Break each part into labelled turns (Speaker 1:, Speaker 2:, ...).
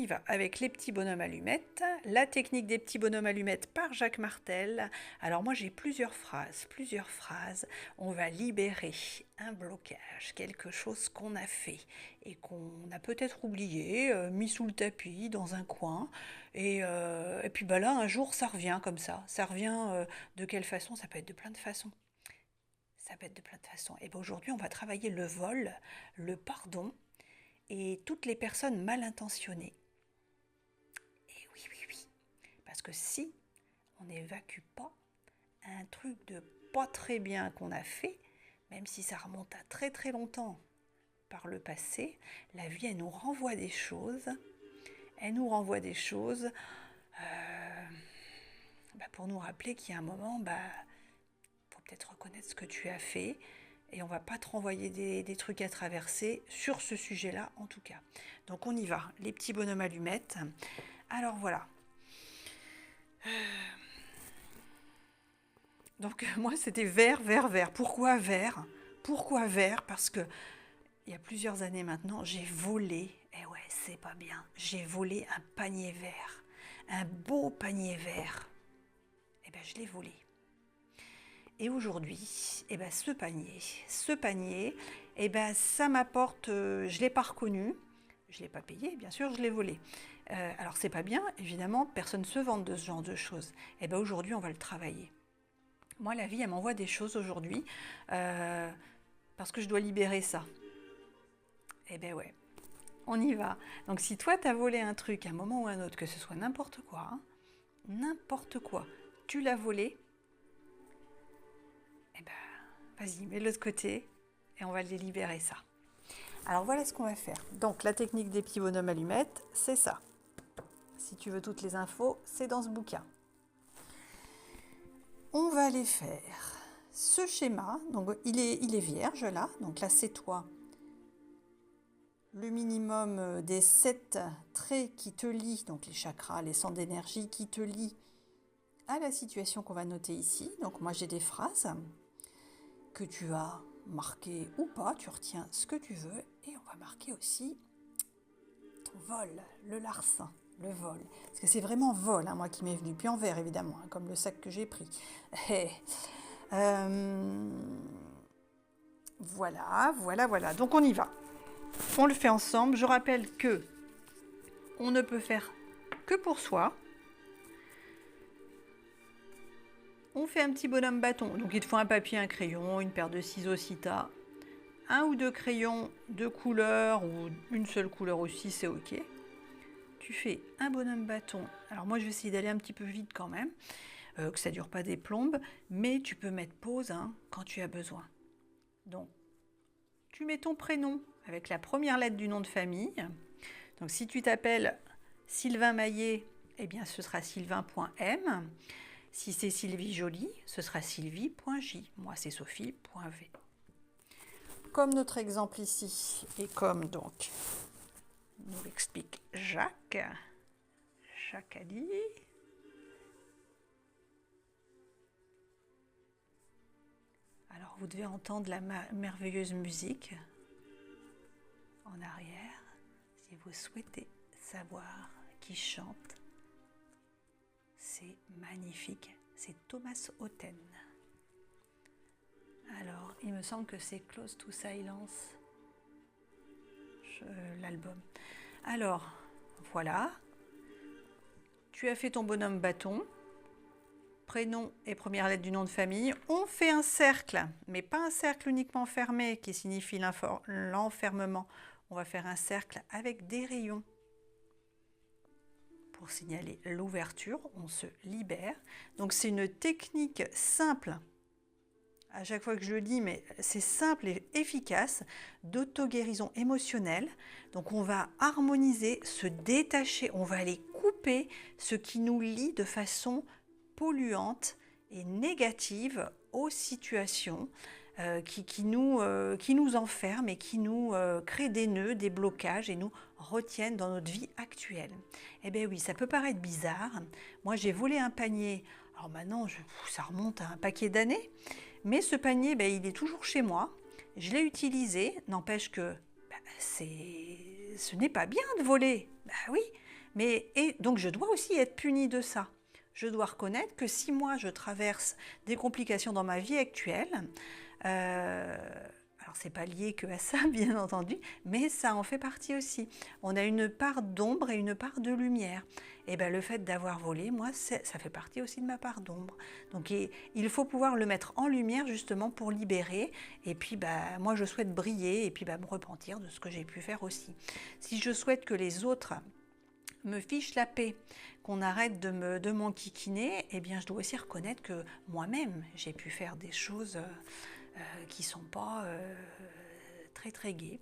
Speaker 1: y va avec les petits bonhommes allumettes, la technique des petits bonhommes allumettes par Jacques Martel. Alors moi j'ai plusieurs phrases. On va libérer un blocage, quelque chose qu'on a fait et qu'on a peut-être oublié, mis sous le tapis, dans un coin. Et puis bah là un jour ça revient comme ça. Ça revient de quelle façon? Ça peut être de plein de façons. Ça peut être de plein de façons. Et bien aujourd'hui on va travailler le vol, le pardon et toutes les personnes mal intentionnées. Et oui, oui, oui. Parce que si on n'évacue pas un truc de pas très bien qu'on a fait, même si ça remonte à très très longtemps par le passé, la vie elle nous renvoie des choses. Elle nous renvoie des choses pour nous rappeler qu'il y a un moment, faut peut-être reconnaître ce que tu as fait. Et on ne va pas te renvoyer des trucs à traverser sur ce sujet-là en tout cas. Donc on y va, les petits bonhommes allumettes. Alors voilà. Donc moi c'était vert, vert, vert. Pourquoi vert? Pourquoi vert? Parce que il y a plusieurs années maintenant, j'ai volé, et ouais c'est pas bien, j'ai volé un panier vert. Un beau panier vert. Et bien je l'ai volé. Et aujourd'hui, ce panier, ça m'apporte, je ne l'ai pas reconnu, je ne l'ai pas payé, bien sûr, je l'ai volé. Alors c'est pas bien, évidemment, personne ne se vante de ce genre de choses. Et bien aujourd'hui, on va le travailler. Moi, la vie, elle m'envoie des choses aujourd'hui, parce que je dois libérer ça. Et ben ouais, on y va. Donc si toi, tu as volé un truc à un moment ou à un autre, que ce soit n'importe quoi, tu l'as volé, vas-y, mets-le de côté et on va les libérer ça. Alors voilà ce qu'on va faire. Donc la technique des petits bonhommes allumettes, c'est ça. Si tu veux toutes les infos, c'est dans ce bouquin. On va aller faire ce schéma. Donc il est vierge là. Donc là c'est toi. Le minimum des 7 traits qui te lient, donc les chakras, les centres d'énergie qui te lient à la situation qu'on va noter ici. Donc moi j'ai des phrases que tu as marquées ou pas, tu retiens ce que tu veux et on va marquer aussi ton vol, le larcin, le vol. Parce que c'est vraiment vol, moi qui m'est venu, puis en vert évidemment, comme le sac que j'ai pris. Voilà, donc on y va. On le fait ensemble. Je rappelle que on ne peut faire que pour soi. On fait un petit bonhomme bâton. Donc il te faut un papier, un crayon, une paire de ciseaux si t'as. Un ou deux crayons de couleur ou une seule couleur aussi, c'est ok. Tu fais un bonhomme bâton. Alors moi je vais essayer d'aller un petit peu vite quand même, que ça ne dure pas des plombes, mais tu peux mettre pause quand tu as besoin. Donc tu mets ton prénom avec la première lettre du nom de famille. Donc si tu t'appelles Sylvain Maillet, eh bien ce sera sylvain.m. Si c'est Sylvie Joly, ce sera sylvie.j. Moi c'est sophie.v. Comme notre exemple ici, et comme donc nous l'explique Jacques a dit. Alors vous devez entendre la merveilleuse musique en arrière si vous souhaitez savoir qui chante. C'est magnifique, c'est Thomas Otten. Alors, il me semble que c'est Close to Silence, l'album. Alors, voilà. Tu as fait ton bonhomme bâton, prénom et première lettre du nom de famille. On fait un cercle, mais pas un cercle uniquement fermé qui signifie l'enfermement. On va faire un cercle avec des rayons. Pour signaler l'ouverture, on se libère. Donc c'est une technique simple, à chaque fois que je le dis, mais c'est simple et efficace, d'auto-guérison émotionnelle. Donc on va harmoniser, se détacher, on va aller couper ce qui nous lie de façon polluante et négative aux situations qui nous enferment et qui nous créent des nœuds, des blocages et nous retiennent dans notre vie actuelle. Eh bien oui, ça peut paraître bizarre. Moi, j'ai volé un panier. Alors maintenant, ça remonte à un paquet d'années. Mais ce panier, il est toujours chez moi. Je l'ai utilisé. N'empêche que ce n'est pas bien de voler. Oui, Et donc je dois aussi être punie de ça. Je dois reconnaître que si moi je traverse des complications dans ma vie actuelle, alors c'est pas lié que à ça bien entendu, mais ça en fait partie aussi. On a une part d'ombre et une part de lumière. Et bien le fait d'avoir volé, moi ça fait partie aussi de ma part d'ombre. Donc il faut pouvoir le mettre en lumière justement pour libérer. Et puis moi je souhaite briller et puis me repentir de ce que j'ai pu faire aussi. Si je souhaite que les autres me fiche la paix, qu'on arrête de m'enquiquiner, eh bien je dois aussi reconnaître que moi-même j'ai pu faire des choses qui ne sont pas très très gaies,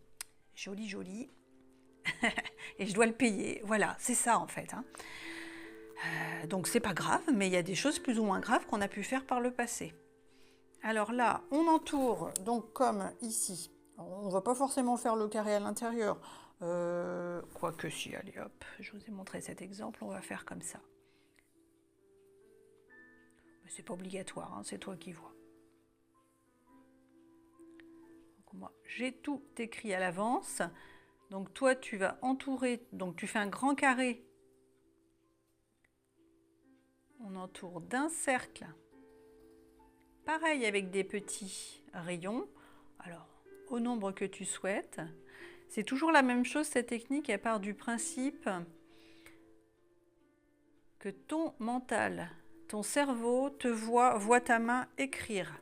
Speaker 1: jolies, et je dois le payer. Voilà, c'est ça en fait. Hein. Donc c'est pas grave, mais il y a des choses plus ou moins graves qu'on a pu faire par le passé. Alors là, on entoure, donc comme ici. On ne va pas forcément faire le carré à l'intérieur. Quoique si, allez hop, je vous ai montré cet exemple, on va faire comme ça. Mais c'est pas obligatoire, hein, c'est toi qui vois. Donc moi, j'ai tout écrit à l'avance. Donc toi, tu vas entourer, donc tu fais un grand carré. On entoure d'un cercle. Pareil avec des petits rayons. Alors, au nombre que tu souhaites. C'est toujours la même chose, cette technique, elle part du principe que ton mental, ton cerveau te voit ta main écrire.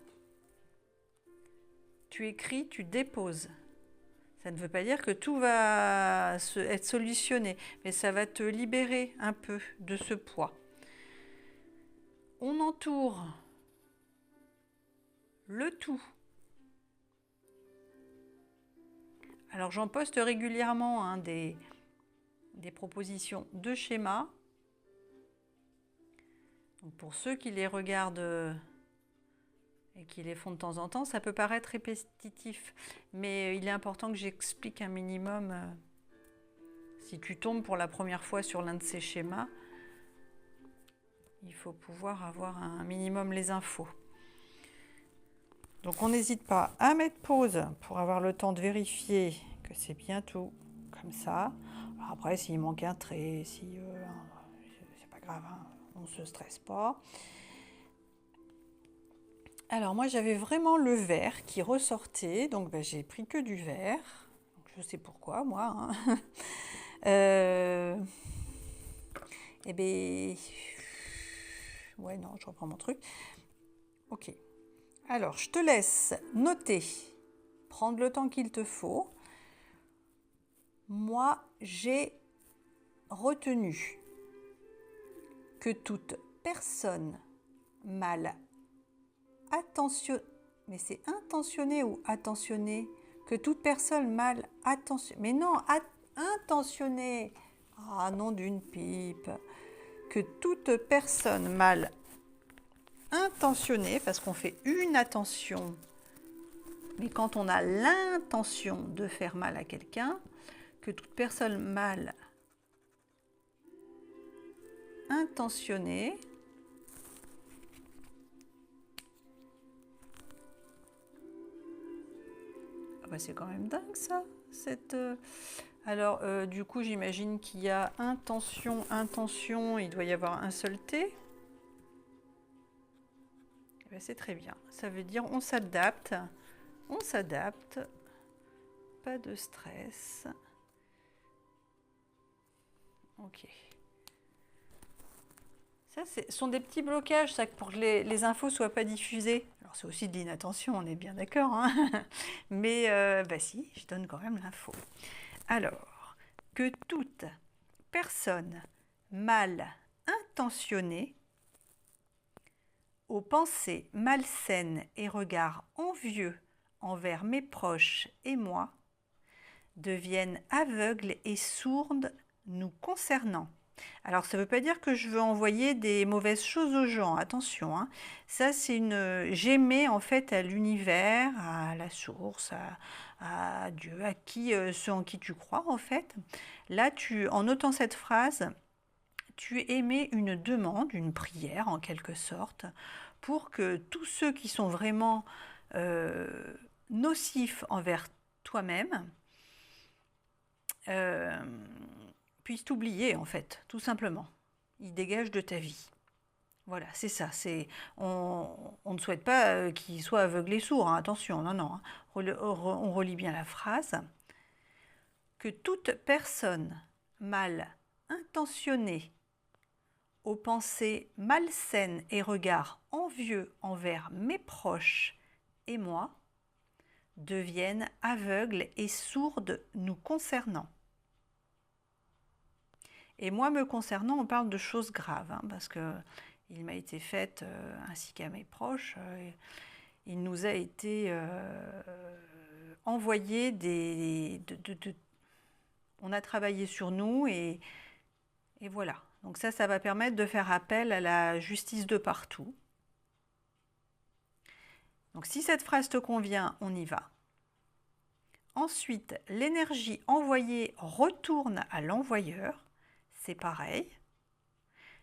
Speaker 1: Tu écris, tu déposes. Ça ne veut pas dire que tout va être solutionné, mais ça va te libérer un peu de ce poids. On entoure le tout. Alors j'en poste régulièrement hein, des propositions de schémas. Donc pour ceux qui les regardent et qui les font de temps en temps, ça peut paraître répétitif, mais il est important que j'explique un minimum. Si tu tombes pour la première fois sur l'un de ces schémas, il faut pouvoir avoir un minimum les infos. Donc on n'hésite pas à mettre pause pour avoir le temps de vérifier que c'est bien tout comme ça. Alors après, s'il manque un trait, c'est pas grave, hein, on ne se stresse pas. Alors moi j'avais vraiment le vert qui ressortait, donc j'ai pris que du vert. Donc, je sais pourquoi moi. Hein. Eh bien, ouais non, je reprends mon truc. Ok. Alors je te laisse noter, prendre le temps qu'il te faut. Moi j'ai retenu que toute personne mal attentionnée, mais c'est intentionné ou attentionné, que toute personne mal attentionnée, mais non, intentionnée, ah nom d'une pipe, que toute personne mal intentionnée, parce qu'on fait une attention, mais quand on a l'intention de faire mal à quelqu'un, que toute personne mal intentionnée c'est quand même dingue ça. Alors du coup j'imagine qu'il y a intention, il doit y avoir un seul T. C'est très bien. Ça veut dire on s'adapte, pas de stress. Ok. Ça, ce sont des petits blocages, ça, pour que les infos ne soient pas diffusées. Alors, c'est aussi de l'inattention, on est bien d'accord. Hein. Mais, si, je donne quand même l'info. Alors, que toute personne mal intentionnée, aux pensées malsaines et regards envieux envers mes proches et moi, devienne aveugle et sourde nous concernant. Alors, ça ne veut pas dire que je veux envoyer des mauvaises choses aux gens, attention. Hein. Ça, c'est j'émets en fait à l'univers, à la source, à Dieu, à ceux en qui tu crois en fait. Là, en notant cette phrase, tu émets une demande, une prière en quelque sorte, pour que tous ceux qui sont vraiment nocifs envers toi-même, puisse t'oublier en fait, tout simplement. Il dégage de ta vie. Voilà, c'est ça. On ne souhaite pas qu'il soit aveugle et sourd, hein, attention, non, non. Hein. On relit bien la phrase. Que toute personne mal intentionnée, aux pensées malsaines et regards envieux envers mes proches et moi, devienne aveugle et sourde nous concernant. Et moi, me concernant, on parle de choses graves, hein, parce que il m'a été fait, ainsi qu'à mes proches, il nous a été envoyé on a travaillé sur nous et voilà. Donc ça va permettre de faire appel à la justice de partout. Donc si cette phrase te convient, on y va. Ensuite, l'énergie envoyée retourne à l'envoyeur. C'est pareil.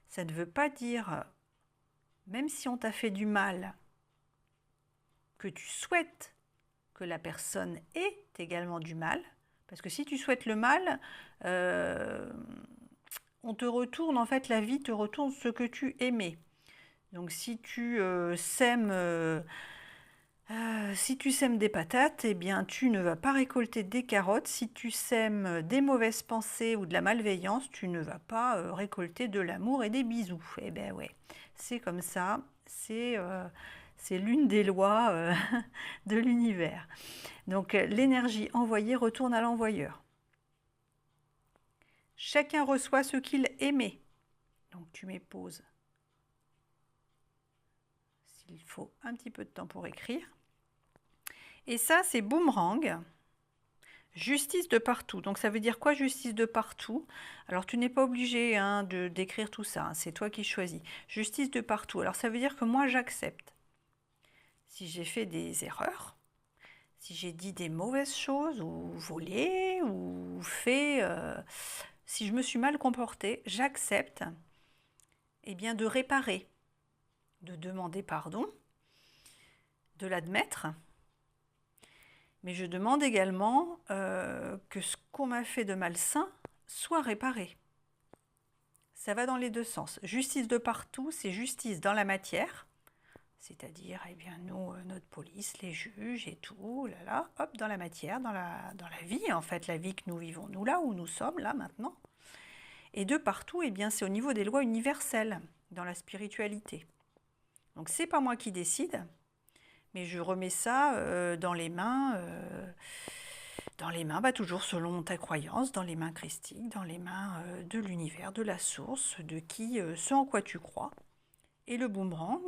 Speaker 1: Ça ne veut pas dire, même si on t'a fait du mal, que tu souhaites que la personne ait également du mal. Parce que si tu souhaites le mal, on te retourne, en fait, la vie te retourne ce que tu aimais. Donc si tu sèmes des patates, eh bien tu ne vas pas récolter des carottes. Si tu sèmes des mauvaises pensées ou de la malveillance, tu ne vas pas récolter de l'amour et des bisous. Eh bien ouais, c'est comme ça, c'est l'une des lois de l'univers. Donc l'énergie envoyée retourne à l'envoyeur. Chacun reçoit ce qu'il aimait. Donc tu mets pause. S'il faut un petit peu de temps pour écrire. Et ça, c'est boomerang. Justice de partout. Donc ça veut dire quoi, justice de partout? Alors tu n'es pas obligé d'écrire tout ça, hein, c'est toi qui choisis. Justice de partout. Alors ça veut dire que moi j'accepte. Si j'ai fait des erreurs, si j'ai dit des mauvaises choses, ou volé, ou fait... si je me suis mal comportée, j'accepte bien, de réparer, de demander pardon, de l'admettre. Mais je demande également que ce qu'on m'a fait de malsain soit réparé. Ça va dans les deux sens. Justice de partout, c'est justice dans la matière, c'est-à-dire nous, notre police, les juges et tout, hop, dans la matière, dans la vie, en fait, la vie que nous vivons, nous là où nous sommes, là, maintenant. Et de partout, c'est au niveau des lois universelles, dans la spiritualité. Donc c'est pas moi qui décide, mais je remets ça dans les mains, toujours selon ta croyance, dans les mains christiques, dans les mains de l'univers, de la source, de ce en quoi tu crois. Et le boomerang,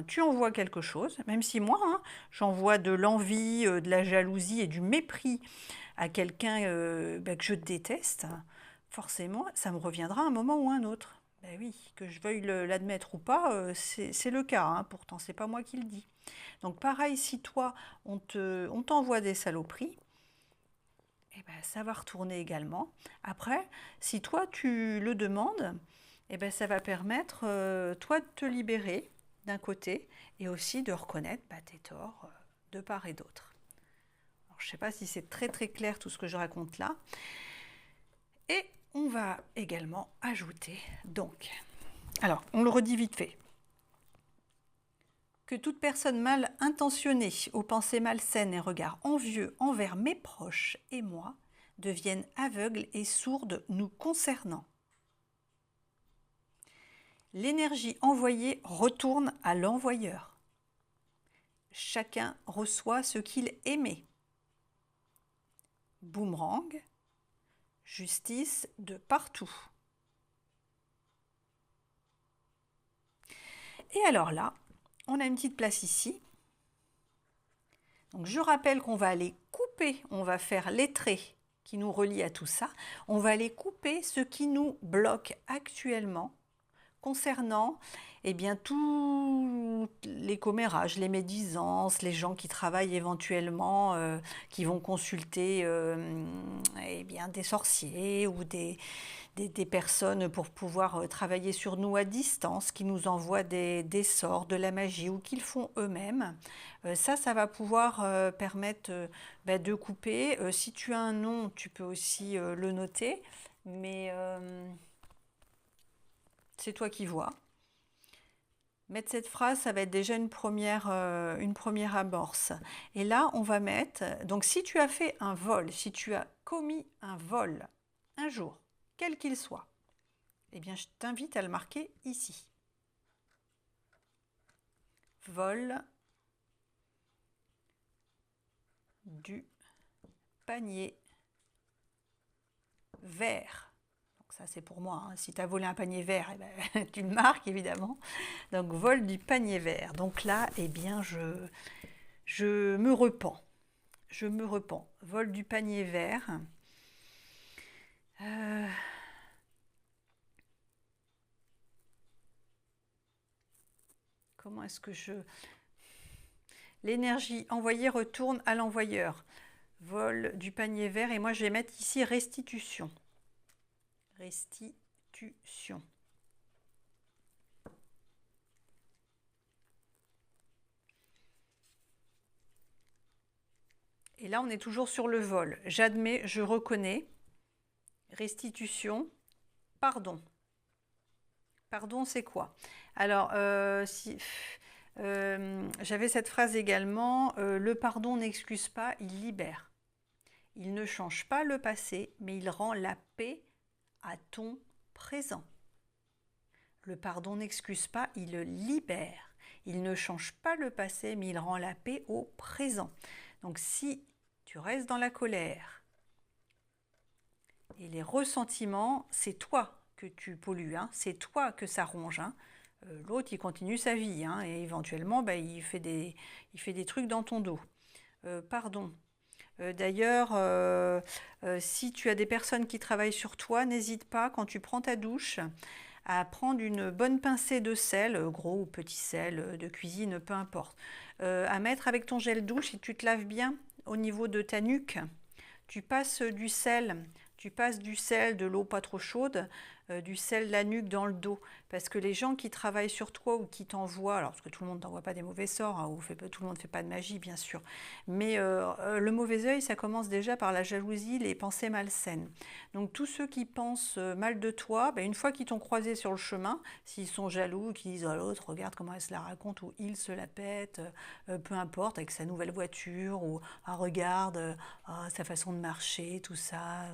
Speaker 1: tu envoies quelque chose, même si moi, j'envoie de l'envie, de la jalousie et du mépris à quelqu'un que je déteste, forcément, ça me reviendra un moment ou un autre. Ben oui, que je veuille l'admettre ou pas, c'est le cas, pourtant c'est pas moi qui le dis. Donc pareil, si toi, on t'envoie des saloperies, ça va retourner également. Après, si toi tu le demandes, ça va permettre, toi, de te libérer d'un côté et aussi de reconnaître tes torts de part et d'autre. Alors, je ne sais pas si c'est très très clair tout ce que je raconte là. Et on va également ajouter, donc, alors on le redit vite fait, que toute personne mal intentionnée, aux pensées malsaines et regards envieux envers mes proches et moi, devienne aveugle et sourde nous concernant. L'énergie envoyée retourne à l'envoyeur. Chacun reçoit ce qu'il aimait. Boomerang, justice de partout. Et alors là, on a une petite place ici. Donc je rappelle qu'on va aller couper, on va faire les traits qui nous relient à tout ça. On va aller couper ce qui nous bloque actuellement concernant tous les commérages, les médisances, les gens qui travaillent éventuellement, qui vont consulter des sorciers ou des personnes pour pouvoir travailler sur nous à distance, qui nous envoient des sorts, de la magie ou qu'ils font eux-mêmes. Ça va pouvoir permettre de couper. Si tu as un nom, tu peux aussi le noter. mais c'est toi qui vois. Mettre cette phrase, ça va être déjà une première amorce. Et là, on va mettre, donc si tu as fait un vol, si tu as commis un vol un jour, quel qu'il soit, eh bien, je t'invite à le marquer ici. Vol du panier vert. Donc ça, c'est pour moi. Hein. Si tu as volé un panier vert, eh ben, tu le marques, évidemment. Donc, vol du panier vert. Donc là, eh bien, je me repens. Je me repens. Vol du panier vert. Comment est-ce que je... L'énergie envoyée retourne à l'envoyeur. Vol du panier vert. Et moi, je vais mettre ici restitution. Restitution. Et là, on est toujours sur le vol. J'admets, je reconnais. Restitution. Pardon. Pardon, c'est quoi? Alors, j'avais cette phrase également. Le pardon n'excuse pas, il libère. Il ne change pas le passé, mais il rend la paix à ton présent. Le pardon n'excuse pas, il le libère. Il ne change pas le passé, mais il rend la paix au présent. Donc si tu restes dans la colère et les ressentiments, c'est toi que tu pollues, hein, c'est toi que ça ronge. Hein. L'autre, il continue sa vie hein, et éventuellement, il fait des trucs dans ton dos. Pardon. D'ailleurs, si tu as des personnes qui travaillent sur toi, n'hésite pas, quand tu prends ta douche, à prendre une bonne pincée de sel, gros ou petit sel de cuisine, peu importe, à mettre avec ton gel douche et tu te laves bien au niveau de ta nuque. Tu passes du sel, de l'eau pas trop chaude, du sel de la nuque dans le dos. Parce que les gens qui travaillent sur toi ou qui t'envoient, alors parce que tout le monde t'envoie pas des mauvais sorts, hein, tout le monde ne fait pas de magie bien sûr, mais le mauvais œil, ça commence déjà par la jalousie, les pensées malsaines. Donc tous ceux qui pensent mal de toi, une fois qu'ils t'ont croisé sur le chemin, s'ils sont jaloux, qu'ils disent à l'autre, regarde comment elle se la raconte, ou il se la pète, peu importe, avec sa nouvelle voiture, ou regarde sa façon de marcher, tout ça.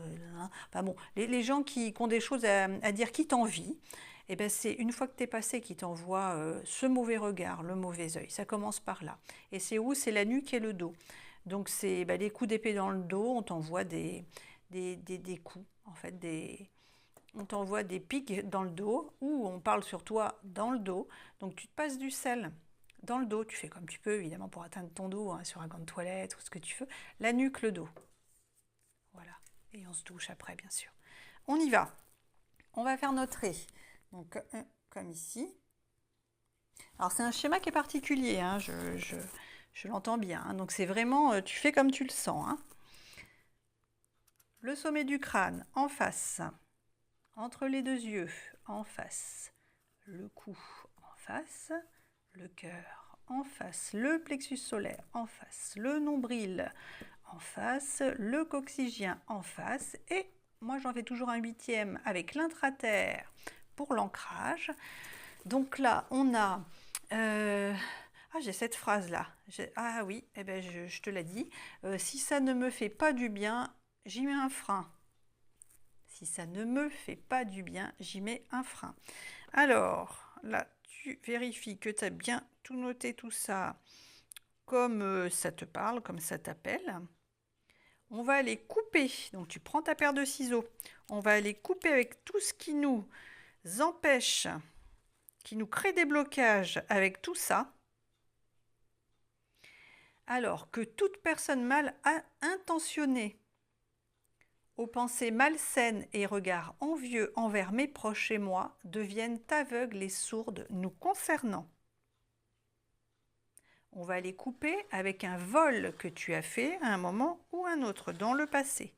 Speaker 1: Enfin bon, les gens qui ont des choses à dire, qui t'envient, et c'est une fois que tu es passé qui t'envoie ce mauvais regard, le mauvais œil. Ça commence par là. Et c'est où? C'est la nuque et le dos. Donc c'est des coups d'épée dans le dos, on t'envoie des coups, en fait, on t'envoie des pics dans le dos, ou on parle sur toi dans le dos. Donc tu te passes du sel dans le dos, tu fais comme tu peux, évidemment, pour atteindre ton dos, hein, sur un gant de toilette ou ce que tu veux. La nuque, le dos. Voilà. Et on se douche après, bien sûr. On y va. On va faire notre ré. Donc, comme ici. Alors, c'est un schéma qui est particulier, hein, je l'entends bien. Hein. Donc, c'est vraiment, tu fais comme tu le sens. Hein. Le sommet du crâne, en face. Entre les deux yeux, en face. Le cou, en face. Le cœur, en face. Le plexus solaire, en face. Le nombril, en face. Le coccygien, en face. Et moi, j'en fais toujours un 8e avec l'intraterre pour l'ancrage. Donc là, on a... j'ai cette phrase-là. Ah oui, je te l'ai dit. Si ça ne me fait pas du bien, j'y mets un frein. Si ça ne me fait pas du bien, j'y mets un frein. Alors, là, tu vérifies que tu as bien tout noté, tout ça, comme ça te parle, comme ça t'appelle. On va aller couper. Donc, tu prends ta paire de ciseaux. On va aller couper avec tout ce qui nous empêche, qui nous crée des blocages avec tout ça. Alors que toute personne mal intentionnée, aux pensées malsaines et regards envieux envers mes proches et moi, deviennent aveugles et sourdes nous concernant. On va les couper avec un vol que tu as fait à un moment ou un autre dans le passé.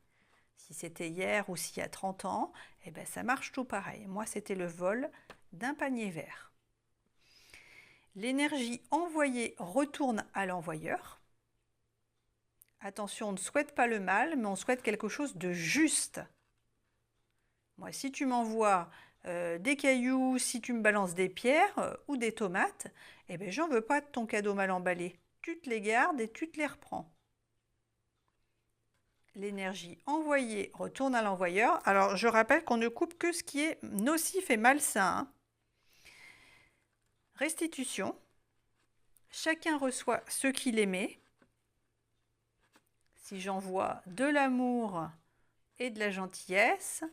Speaker 1: Si c'était hier ou s'il y a 30 ans, ça marche tout pareil. Moi, c'était le vol d'un panier vert. L'énergie envoyée retourne à l'envoyeur. Attention, on ne souhaite pas le mal, mais on souhaite quelque chose de juste. Moi, si tu m'envoies des cailloux, si tu me balances des pierres ou des tomates, eh bien, j'en veux pas de ton cadeau mal emballé. Tu te les gardes et tu te les reprends. L'énergie envoyée retourne à l'envoyeur. Alors, je rappelle qu'on ne coupe que ce qui est nocif et malsain, hein. Restitution. Chacun reçoit ce qu'il aimait. Si j'envoie de l'amour et de la gentillesse,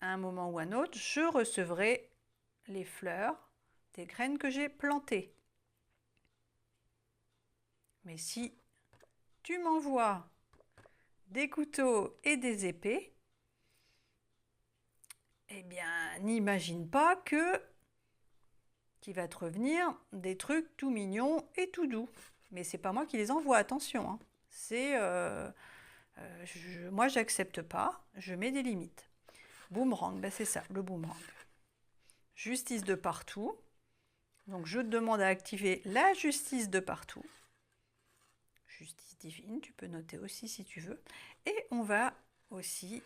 Speaker 1: à un moment ou un autre, je recevrai les fleurs des graines que j'ai plantées. Mais si tu m'envoies des couteaux et des épées, eh bien, n'imagine pas qu'il va te revenir des trucs tout mignons et tout doux. Mais c'est pas moi qui les envoie, attention, hein. Moi, j'accepte pas, je mets des limites. Boomerang, ben c'est ça, le boomerang. Justice de partout. Donc, je te demande à activer la justice de partout. Justice divine, tu peux noter aussi si tu veux. Et on va aussi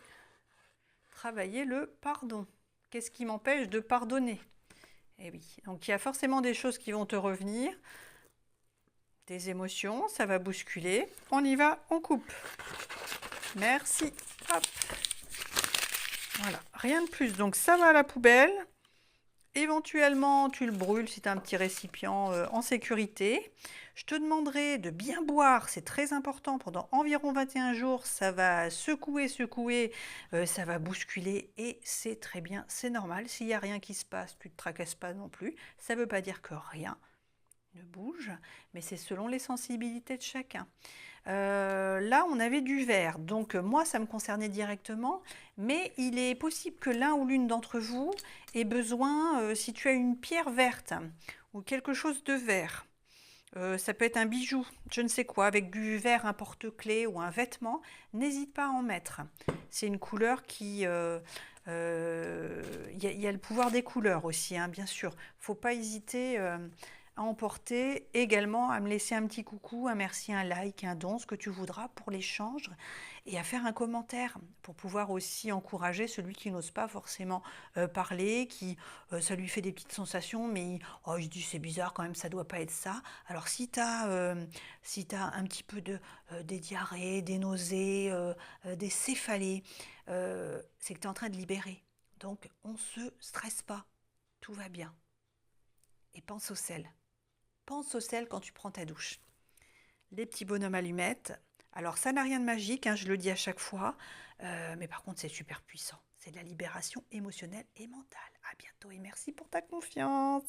Speaker 1: travailler le pardon. Qu'est-ce qui m'empêche de pardonner? Eh oui, donc il y a forcément des choses qui vont te revenir, des émotions, ça va bousculer. On y va, on coupe. Merci. Hop. Voilà, rien de plus. Donc ça va à la poubelle. Éventuellement, tu le brûles si tu as un petit récipient en sécurité. Je te demanderai de bien boire, c'est très important, pendant environ 21 jours. Ça va secouer, ça va bousculer et c'est très bien, c'est normal. S'il n'y a rien qui se passe, tu ne te tracasses pas non plus. Ça ne veut pas dire que rien ne bouge, mais c'est selon les sensibilités de chacun. Là, on avait du verre, donc moi, ça me concernait directement, mais il est possible que l'un ou l'une d'entre vous ait besoin, si tu as une pierre verte ou quelque chose de vert, ça peut être un bijou, je ne sais quoi, avec du verre, un porte-clés ou un vêtement, n'hésite pas à en mettre. C'est une couleur qui... y a le pouvoir des couleurs aussi, hein, bien sûr. Faut pas hésiter à emporter, également à me laisser un petit coucou, un merci, un like, un don, ce que tu voudras pour l'échange, et à faire un commentaire pour pouvoir aussi encourager celui qui n'ose pas forcément parler, qui ça lui fait des petites sensations, mais il se dit c'est bizarre quand même, ça doit pas être ça. Alors si tu as, un petit peu des diarrhées, des nausées, des céphalées, c'est que tu es en train de libérer. Donc on ne se stresse pas, tout va bien. Et pense au sel. Pense au sel quand tu prends ta douche. Les petits bonhommes allumettes. Alors ça n'a rien de magique, hein, je le dis à chaque fois, mais par contre c'est super puissant. C'est de la libération émotionnelle et mentale. À bientôt et merci pour ta confiance.